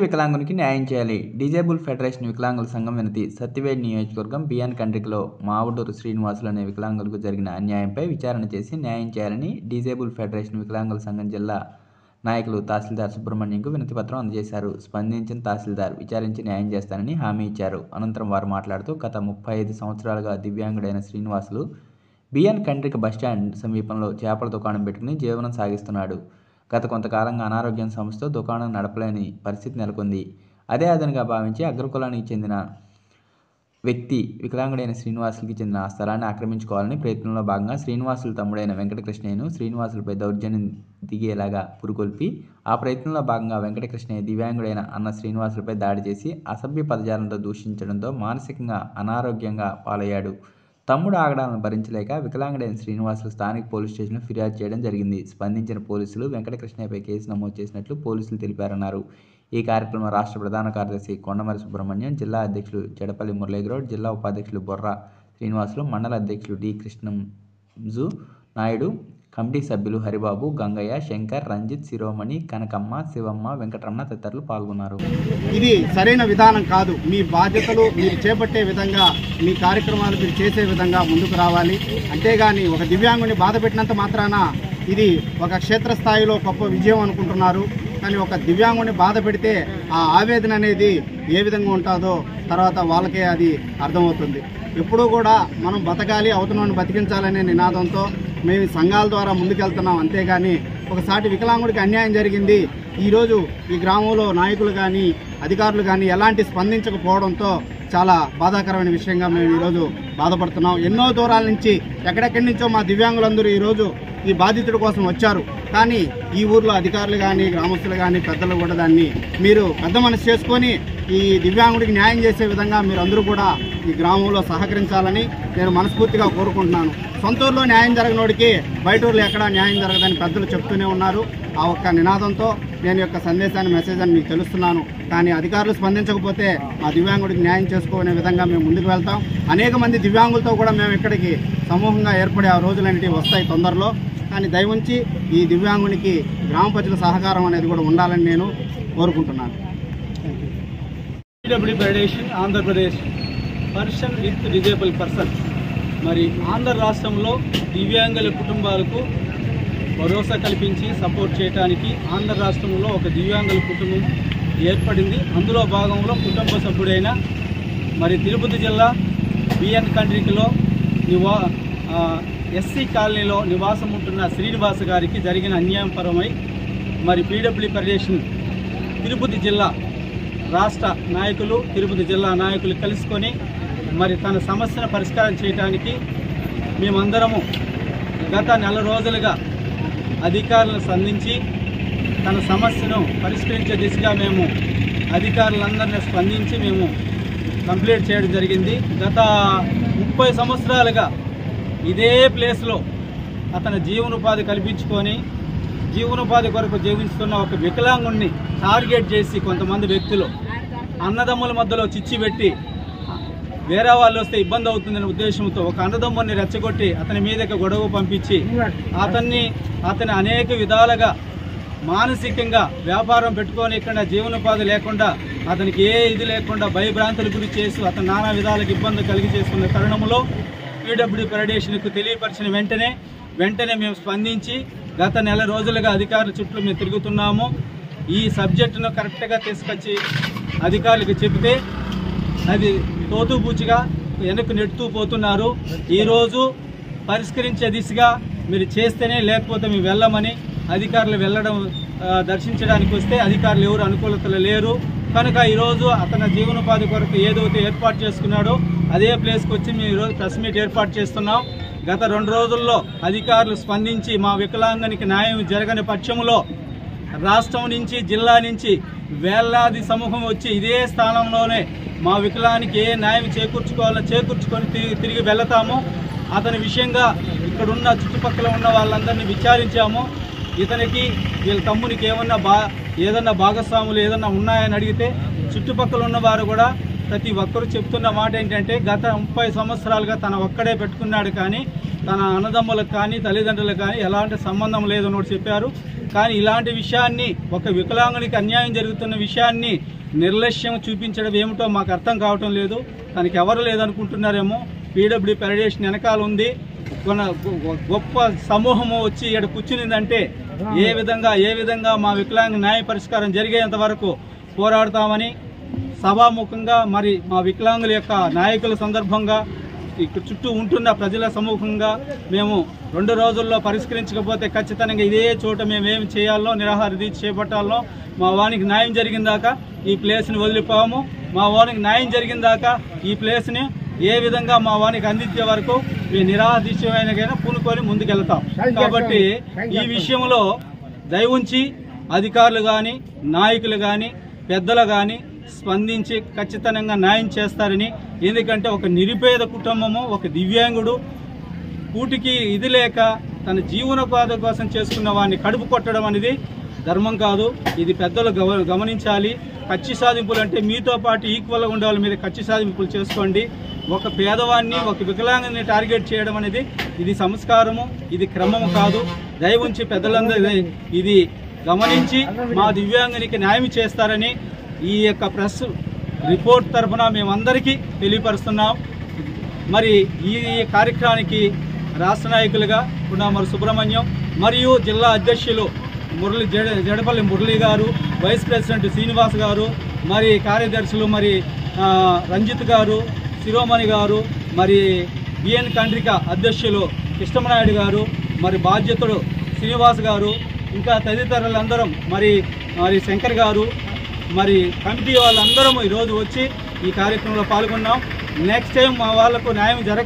వికలాంగునికి న్యాయం చేయాలి. Disable federation వికలాంగుల సంఘం వినతి. సత్యవేడ్ నియోజకవర్గం బిఎన్ కండ్రికలో మావుటూరు శ్రీనివాసులు అనే వికలాంగులకు జరిగిన అన్యాయంపై విచారణ చేసి న్యాయం చేయాలని డిజేబుల్ ఫెడరేషన్ వికలాంగుల సంఘం జిల్లా నాయకులు తహసీల్దార్ సుబ్రహ్మణ్యంకు వినతిపత్రం అందజేశారు. స్పందించిన తహసీల్దార్ విచారించి న్యాయం చేస్తానని హామీ ఇచ్చారు. అనంతరం వారు మాట్లాడుతూ గత 35 సంవత్సరాలుగా దివ్యాంగుడైన శ్రీనివాసులు బిఎన్ కండ్రిక బస్టాండ్ సమీపంలో చేపల దుకాణం పెట్టుకుని జీవనం సాగిస్తున్నాడు. గత కొంతకాలంగా అనారోగ్యం సమస్యతో దుకాణం నడపలేని పరిస్థితి నెలకొంది. అదే అదనుగా భావించి అగ్రకులానికి చెందిన వ్యక్తి వికలాంగుడైన శ్రీనివాసులకి చెందిన ఆ స్థలాన్ని ఆక్రమించుకోవాలని ప్రయత్నంలో భాగంగా శ్రీనివాసుల తమ్ముడైన వెంకటకృష్ణయ్యను శ్రీనివాసులపై దౌర్జన్యం దిగేలాగా పురుకొల్పి ఆ ప్రయత్నంలో భాగంగా వెంకటకృష్ణయ్య దివ్యాంగుడైన అన్న శ్రీనివాసులపై దాడి చేసి అసభ్య పదజాలంతో దూషించడంతో మానసికంగా అనారోగ్యంగా పాలయ్యాడు. తమ్ముడు ఆగడాలను భరించలేక వికలాంగుడైన శ్రీనివాసులు స్థానిక పోలీస్ స్టేషన్లో ఫిర్యాదు చేయడం జరిగింది. స్పందించిన పోలీసులు వెంకటకృష్ణయ్యపై కేసు నమోదు చేసినట్లు పోలీసులు తెలిపారన్నారు. ఈ కార్యక్రమంలో రాష్ట్ర ప్రధాన కార్యదర్శి కొండమరి సుబ్రహ్మణ్యం, జిల్లా అధ్యక్షులు జడపల్లి మురళీగౌడ్, జిల్లా ఉపాధ్యక్షులు బొర్రా శ్రీనివాసులు, మండల అధ్యక్షులు డి కృష్ణంజు నాయుడు, కమిటీ సభ్యులు హరిబాబు, గంగయ్య, శంకర్, రంజిత్, శిరోమణి, కనకమ్మ, శివమ్మ, వెంకటరమణ తదితరులు పాల్గొన్నారు. ఇది సరైన విధానం కాదు. మీ బాధ్యతలు మీరు చేపట్టే విధంగా, మీ కార్యక్రమాలు మీరు చేసే విధంగా ముందుకు రావాలి. అంతేగాని ఒక దివ్యాంగుని బాధ పెట్టినంత మాత్రాన ఇది ఒక క్షేత్రస్థాయిలో గొప్ప విజయం అనుకుంటున్నారు. కానీ ఒక దివ్యాంగుని బాధ పెడితే ఆ ఆవేదన అనేది ఏ విధంగా ఉంటుందో తర్వాత వాళ్ళకే అది అర్థమవుతుంది. ఎప్పుడూ కూడా మనం బతకాలి, అవతలను బతికించాలనే నినాదంతో మేము సంఘాల ద్వారా ముందుకెళ్తున్నాం. అంతేగాని ఒకసారి వికలాంగుడికి అన్యాయం జరిగింది, ఈరోజు ఈ గ్రామంలో నాయకులు కానీ అధికారులు కానీ ఎలాంటి స్పందించకపోవడంతో చాలా బాధాకరమైన విషయంగా మేము ఈరోజు బాధపడుతున్నాం. ఎన్నో దూరాల నుంచి ఎక్కడెక్కడి నుంచో మా దివ్యాంగులందరూ ఈరోజు ఈ బాధితుడి కోసం వచ్చారు. కానీ ఈ ఊర్లో అధికారులు కానీ గ్రామస్తులు కానీ పెద్దలు కూడా దాన్ని మీరు పెద్ద మనసు చేసుకొని ఈ దివ్యాంగుడికి న్యాయం చేసే విధంగా మీరు అందరూ కూడా ఈ గ్రామంలో సహకరించాలని నేను మనస్ఫూర్తిగా కోరుకుంటున్నాను. సొంత ఊర్లో న్యాయం జరగనోడికి బయట ఊర్లో ఎక్కడా న్యాయం జరగదని పెద్దలు చెప్తూనే ఉన్నారు. ఆ ఒక్క నినాదంతో నేను యొక్క సందేశాన్ని మెసేజ్ అని మీకు తెలుస్తున్నాను. కానీ అధికారులు స్పందించకపోతే ఆ దివ్యాంగుడికి న్యాయం చేసుకునే విధంగా మేము ముందుకు వెళ్తాం. అనేక మంది దివ్యాంగులతో కూడా మేము ఇక్కడికి సమూహంగా ఏర్పడే ఆ రోజులన్నిటి వస్తాయి తొందరలో. కానీ దయవుంచి ఈ దివ్యాంగునికి గ్రామ ప్రజల సహకారం అనేది కూడా ఉండాలని నేను కోరుకుంటున్నాను. PWD federation Andhra Pradesh person with disable person మరి ఆంధ్ర రాష్ట్రంలో దివ్యాంగుల కుటుంబాలకు భరోసా కల్పించి సపోర్ట్ చేయడానికి ఆంధ్ర రాష్ట్రంలో ఒక దివ్యాంగుల కుటుంబం ఏర్పడింది. అందులో భాగంలో కుటుంబ సభ్యుడైన మరి తిరుపతి జిల్లా బిఎన్ కండ్రికలో ఎస్సీ కాలనీలో నివాసం ఉంటున్న శ్రీనివాస్ గారికి జరిగిన అన్యాయపరమై మరి పీడబ్ల్యూడీ ఫెడరేషన్ తిరుపతి జిల్లా రాష్ట్ర నాయకులు, తిరుపతి జిల్లా నాయకులు కలుసుకొని మరి తన సమస్యను పరిష్కారం చేయడానికి మేమందరము గత నెల రోజులుగా అధికారులను సంధించి తన సమస్యను పరిష్కరించే దిశగా మేము అధికారులందరినీ స్పందించి మేము కంప్లీట్ చేయడం జరిగింది. గత 30 సంవత్సరాలుగా ఇదే ప్లేస్లో అతను జీవనోపాధి కల్పించుకొని జీవనోపాధి కొరకు జీవిస్తున్న ఒక వికలాంగుణ్ణి టార్గెట్ చేసి కొంతమంది వ్యక్తులు అన్నదమ్ముల మధ్యలో చిచ్చి పెట్టి వేరే వాళ్ళు వస్తే ఇబ్బంది అవుతుందనే ఉద్దేశంతో ఒక అన్నదమ్ముని రెచ్చగొట్టి అతని మీదకి గొడవ పంపించి అతని అనేక విధాలుగా మానసికంగా వ్యాపారం పెట్టుకొని ఇక్కడ జీవనోపాధి లేకుండా అతనికి ఏ ఇది లేకుండా భయభ్రాంతులు గురి చేసి అతను నానా విధాలకు ఇబ్బంది కలిగి చేసుకున్న తరుణంలో పీడబ్ల్యూడీ ఫెడరేషన్కు తెలియపరిచిన వెంటనే మేము స్పందించి గత నెల రోజులుగా అధికారుల చుట్టూ మేము తిరుగుతున్నాము. ఈ సబ్జెక్టును కరెక్ట్గా తీసుకొచ్చి అధికారులకు చెబితే అది తోతూబూచిగా వెనక్కు నెట్టుతూ పోతున్నారు. ఈరోజు పరిష్కరించే దిశగా మీరు చేస్తేనే, లేకపోతే మేము వెళ్ళమని అధికారులు దర్శించడానికి వస్తే అధికారులు ఎవరు అనుకూలతలు లేరు. కనుక ఈరోజు అతని జీవనోపాధి కొరకు ఏదైతే ఏర్పాటు చేసుకున్నాడో అదే ప్లేస్కి వచ్చి మేము ఈరోజు ప్రెస్ మీట్ ఏర్పాటు చేస్తున్నాం. గత 2 రోజుల్లో అధికారులు స్పందించి మా వికలాంగునికి న్యాయం జరగని పక్షంలో రాష్ట్రం నుంచి జిల్లా నుంచి వేలాది సమూహం వచ్చి ఇదే స్థానంలోనే మా వికలానికి ఏ న్యాయం చేకూర్చుకొని తిరిగి వెళతాము. అతని విషయంగా ఇక్కడున్న చుట్టుపక్కల ఉన్న వాళ్ళందరినీ విచారించాము. ఇతనికి వీళ్ళ తమ్మునికి ఏదన్నా భాగస్వాములు ఏదన్నా ఉన్నాయని అడిగితే చుట్టుపక్కల ఉన్నవారు కూడా ప్రతి ఒక్కరు చెప్తున్న మాట ఏంటంటే గత 30 సంవత్సరాలుగా తన ఒక్కడే పెట్టుకున్నాడు, కానీ తన అన్నదమ్ములకు కానీ తల్లిదండ్రులకు కానీ ఎలాంటి సంబంధం లేదని చెప్పారు. కానీ ఇలాంటి విషయాన్ని, ఒక వికలాంగునికి అన్యాయం జరుగుతున్న విషయాన్ని నిర్లక్ష్యం చూపించడం ఏమిటో మాకు అర్థం కావటం లేదు. తనకి ఎవరు లేదనుకుంటున్నారేమో. పీడబ్ల్యూ ఫెడరేషన్ వెనకాల ఉంది, గొప్ప సమూహము వచ్చి ఇక్కడ కూర్చునిందంటే ఏ విధంగా మా వికలాంగ న్యాయ పరిష్కారం జరిగేంత వరకు పోరాడతామని సభాముఖంగా, మరి మా వికలాంగుల యొక్క నాయకుల సందర్భంగా, ఇక్కడ చుట్టూ ఉంటున్న ప్రజల సమూహంగా మేము 2 రోజుల్లో పరిష్కరించకపోతే ఖచ్చితంగా ఇదే చోట మేమేమి చేయాలో, నిరాహార దీక్ష చేపట్టాలో, మా వానికి న్యాయం జరిగిన దాకా ఈ ప్లేస్ని వదిలిపోము. మా వానికి న్యాయం జరిగిన దాకా ఈ ప్లేస్ని ఏ విధంగా మా వానికి అందించే వరకు మేము నిరాహార దీక్ష అయినా పూనుకొని ముందుకెళ్తాం. కాబట్టి ఈ విషయంలో దయవుంచి అధికారులు కానీ, నాయకులు కానీ, పెద్దలు కానీ స్పందించి ఖచ్చితంగా న్యాయం చేస్తారని. ఎందుకంటే ఒక నిరుపేద కుటుంబము, ఒక దివ్యాంగుడు కూటికి ఇది లేక తన జీవనోపాధి కోసం చేసుకున్న వాడిని కడుపు కొట్టడం అనేది ధర్మం కాదు. ఇది పెద్దలు గమనించాలి. కక్షి సాధింపులు అంటే మీతో పాటు ఈక్వల్గా ఉండే వాళ్ళ మీద కక్షి సాధింపులు చేసుకోండి. ఒక పేదవాడిని, ఒక వికలాంగుని టార్గెట్ చేయడం అనేది ఇది సంస్కారము, ఇది క్రమము కాదు. దయవుంచి పెద్దలందరూ ఇది గమనించి మా దివ్యాంగునికి న్యాయం చేస్తారని ఈ యొక్క ప్రెస్ రిపోర్ట్ తరఫున మేమందరికీ తెలియపరుస్తున్నాం. మరి ఈ కార్యక్రమానికి రాష్ట్ర నాయకులుగా పునామర సుబ్రహ్మణ్యం మరియు జిల్లా అధ్యక్షులు జడపల్లి మురళి గారు, వైస్ ప్రెసిడెంట్ శ్రీనివాస్ గారు, మరి కార్యదర్శులు మరి రంజిత్ గారు, శిరోమణి గారు, మరి బిఎన్ కండ్రిక అధ్యక్షులు కృష్ణమనాయుడు గారు, మరి బాధ్యతుడు శ్రీనివాస్ గారు, ఇంకా తదితరులందరం, మరి శంకర్ గారు, మరి కమిటీ వాళ్ళందరం ఈరోజు వచ్చి ఈ కార్యక్రమంలో పాల్గొన్నాం. నెక్స్ట్ టైం మా వాళ్లకు న్యాయం